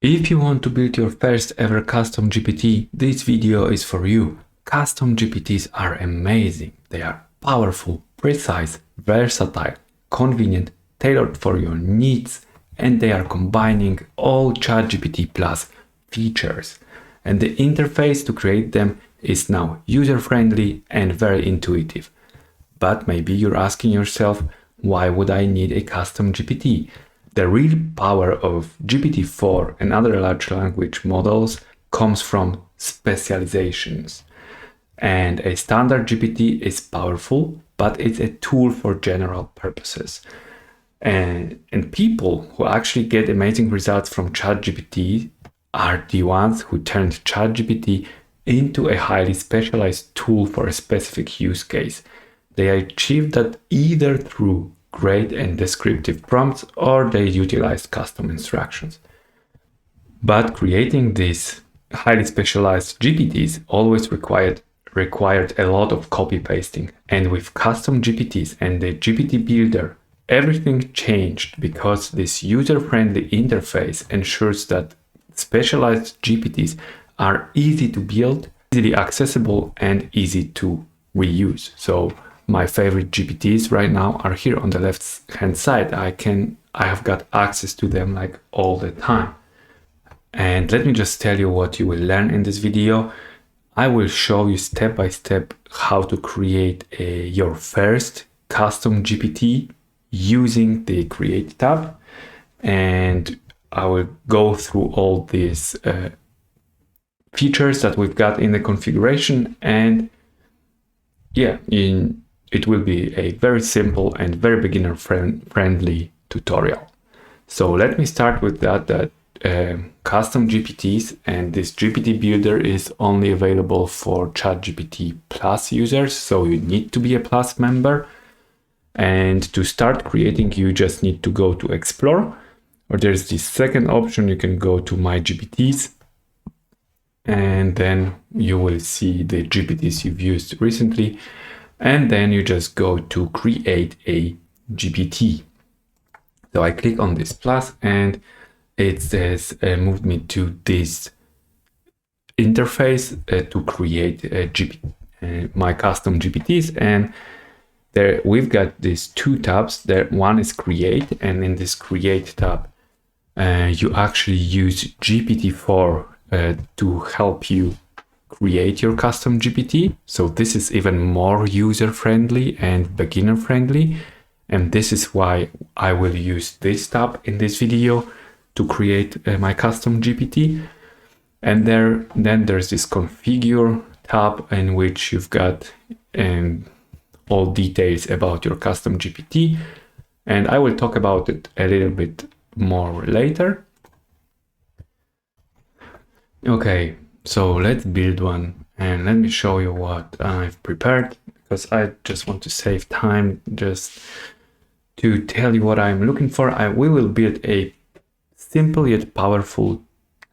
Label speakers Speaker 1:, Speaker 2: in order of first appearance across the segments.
Speaker 1: If you want to build your first ever custom GPT, this video is for you. Custom GPTs are amazing. They are powerful, precise, versatile, convenient, tailored for your needs, and they are combining all ChatGPT Plus features. And the interface to create them is now user-friendly and very intuitive. But maybe you're asking yourself, why would I need a custom GPT? The real power of GPT-4 and other large language models comes from specializations. And a standard GPT is powerful, but it's a tool for general purposes. And people who actually get amazing results from ChatGPT are the ones who turned ChatGPT into a highly specialized tool for a specific use case. They achieve that either through great and descriptive prompts or they utilized custom instructions. But creating these highly specialized GPTs always required a lot of copy pasting. And with custom GPTs and the GPT Builder, everything changed because this user-friendly interface ensures that specialized GPTs are easy to build, easily accessible, and easy to reuse. So my favorite GPTs right now are here on the left hand side. I have got access to them like all the time. And let me just tell you what you will learn in this video. I will show you step by step how to create your first custom GPT using the Create tab. And I will go through all these features that we've got in the configuration. And yeah, it will be a very simple and very beginner friendly tutorial. So let me start with that custom GPTs, and this GPT Builder is only available for ChatGPT Plus users, so you need to be a Plus member. And to start creating, you just need to go to Explore, or there's this second option, you can go to My GPTs, and then you will see the GPTs you've used recently. And then you just go to create a GPT. So I click on this plus and it says move me to this interface to create my custom GPTs. And there we've got these two tabs. There one is create, and in this create tab you actually use GPT-4 to help you create your custom GPT. So this is even more user-friendly and beginner-friendly. And this is why I will use this tab in this video to create my custom GPT. And then there's this configure tab in which you've got all details about your custom GPT. And I will talk about it a little bit more later. Okay. So let's build one, and let me show you what I've prepared, because I just want to save time just to tell you what I'm looking for. We will build a simple yet powerful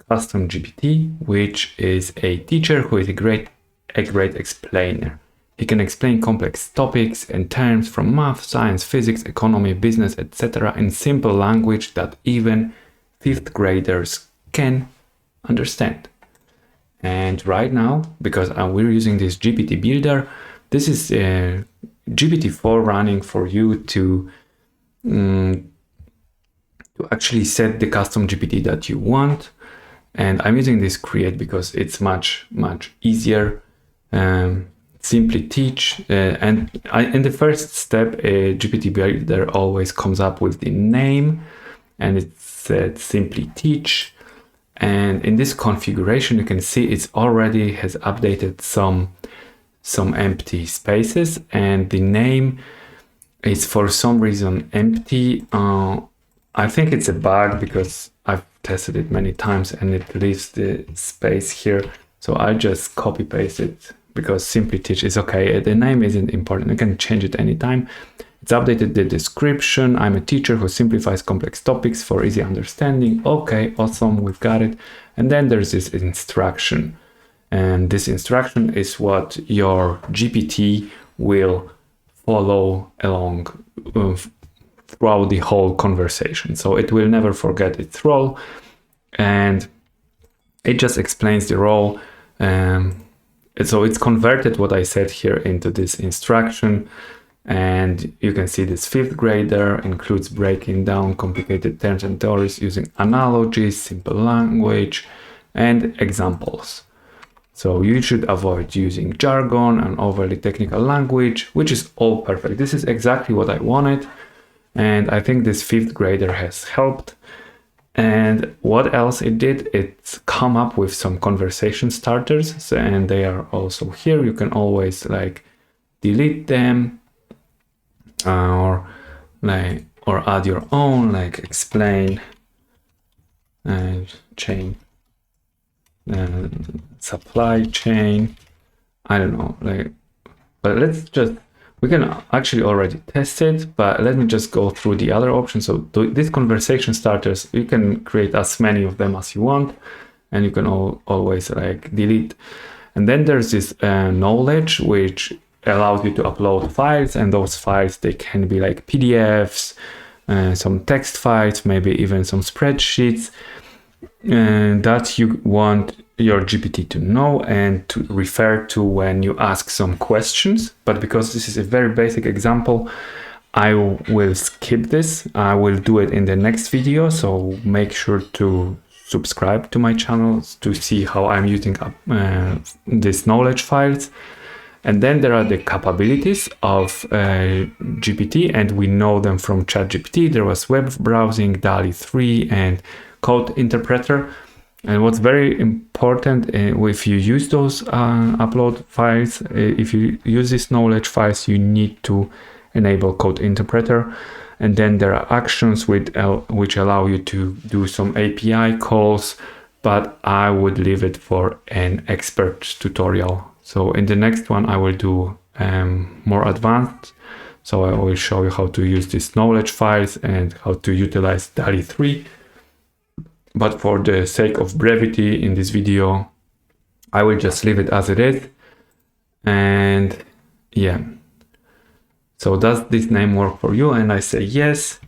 Speaker 1: custom GPT, which is a teacher who is a great explainer. He can explain complex topics and terms from math, science, physics, economy, business, etc. in simple language that even fifth graders can understand. And right now, because we're using this GPT Builder, this is GPT-4 running for you to actually set the custom GPT that you want. And I'm using this create because it's much easier. Simply teach. In the first step, GPT Builder always comes up with the name, and it said simply teach. And in this configuration, you can see it already has updated some empty spaces, and the name is for some reason empty. I think it's a bug because I've tested it many times and it leaves the space here. So I just copy paste it because simply teach is okay. The name isn't important. You can change it anytime. It's updated the description. I'm a teacher who simplifies complex topics for easy understanding. Okay, awesome, we've got it. And then there's this instruction. And this instruction is what your GPT will follow along throughout the whole conversation. So it will never forget its role. and it just explains the role. So it's converted what I said here into this instruction, and you can see this fifth grader includes breaking down complicated terms and theories using analogies, simple language, and examples. So you should avoid using jargon and overly technical language, which is all perfect. This is exactly what I wanted, and I think this fifth grader has helped. And what else it did, it's come up with some conversation starters, and they are also here. You can always like delete them or add your own, like explain chain, supply chain, I don't know, like, but we can actually already test it, but let me just go through the other options. So these conversation starters, you can create as many of them as you want, and you can always like delete. And then there's this knowledge, which allows you to upload files, and those files, they can be like PDFs, some text files, maybe even some spreadsheets that you want your GPT to know and to refer to when you ask some questions. But because this is a very basic example, I will skip this. I will do it in the next video, so make sure to subscribe to my channel to see how I'm using these knowledge files. And then there are the capabilities of GPT, and we know them from ChatGPT. There was web browsing, DALL-E 3, and code interpreter. And what's very important, if you use those upload files, if you use these knowledge files, you need to enable code interpreter. And then there are actions which allow you to do some API calls, but I would leave it for an expert tutorial. So in the next one, I will do more advanced. So I will show you how to use these knowledge files and how to utilize DALL-E 3. But for the sake of brevity in this video, I will just leave it as it is. And yeah. So does this name work for you? And I say yes,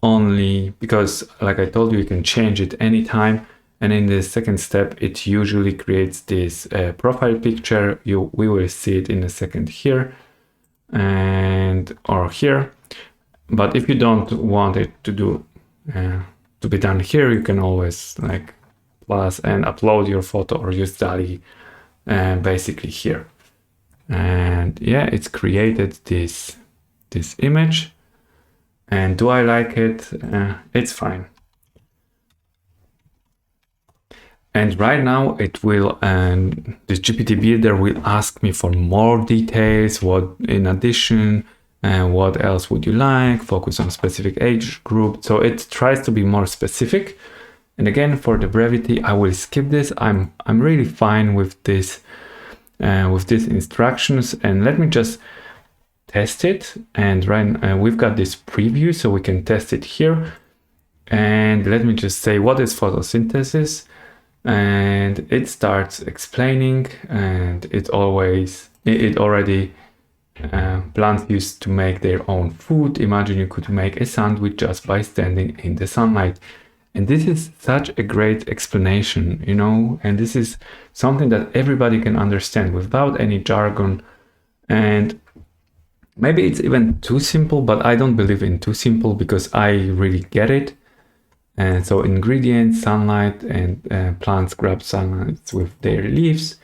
Speaker 1: only because, like I told you can change it anytime. And in the second step, it usually creates this profile picture. We will see it in a second here or here. But if you don't want it to be done here, you can always like plus and upload your photo or use DALL-E basically here. And yeah, it's created this image. And do I like it? It's fine. And right now it will, this GPT Builder will ask me for more details. What in addition, what else would you like? Focus on specific age group. So it tries to be more specific. And again, for the brevity, I will skip this. I'm really fine with this, with these instructions. And let me just test it. And we've got this preview, so we can test it here. And let me just say, what is photosynthesis? And it starts explaining, and it already plants used to make their own food. Imagine you could make a sandwich just by standing in the sunlight. And this is such a great explanation, you know, and this is something that everybody can understand without any jargon. And maybe it's even too simple, but I don't believe in too simple because I really get it. And so ingredients, sunlight, and plants grab sunlight with their leaves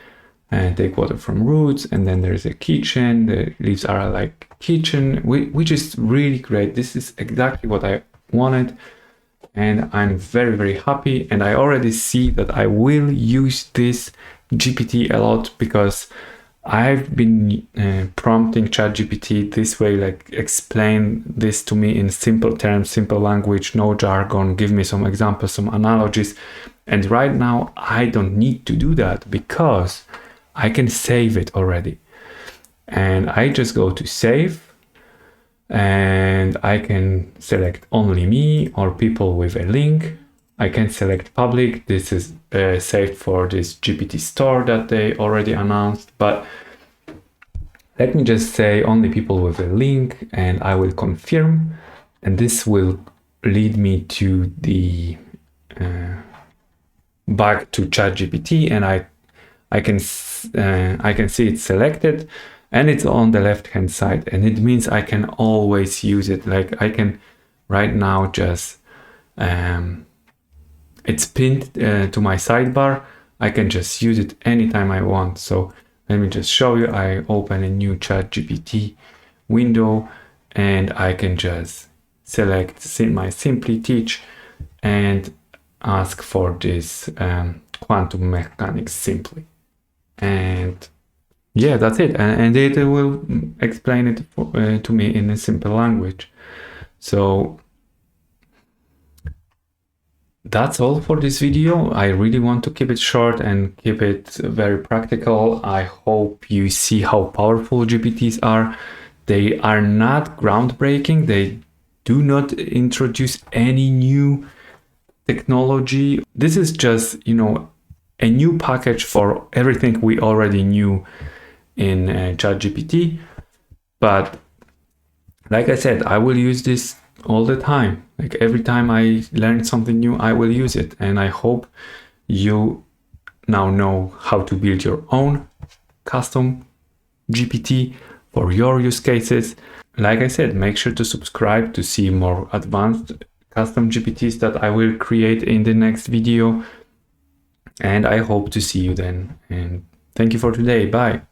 Speaker 1: and take water from roots. And then there's a kitchen. The leaves are like kitchen, which is really great. This is exactly what I wanted. And I'm very, very happy. And I already see that I will use this GPT a lot because I've been prompting ChatGPT this way, like explain this to me in simple terms, simple language, no jargon, give me some examples, some analogies. And right now I don't need to do that because I can save it already. And I just go to save and I can select only me or people with a link. I can select public. This is saved for this GPT store that they already announced, but let me just say only people with a link and I will confirm, and this will lead me to the back to ChatGPT, and I can see it's selected, and it's on the left hand side, and it means I can always use it. Like I can right now just it's pinned to my sidebar. I can just use it anytime I want. So let me just show you. I open a new ChatGPT window, and I can just select my Simply Teach and ask for this quantum mechanics simply. And yeah, that's it. And it will explain it to me in a simple language. So that's all for this video. I really want to keep it short and keep it very practical. I hope you see how powerful GPTs are. They are not groundbreaking. They do not introduce any new technology. This is just, a new package for everything we already knew in ChatGPT. But like I said, I will use this all the time. Like every time I learn something new, I will use it. And I hope you now know how to build your own custom GPT for your use cases. Like I said, make sure to subscribe to see more advanced custom GPTs that I will create in the next video. And I hope to see you then. And thank you for today. Bye.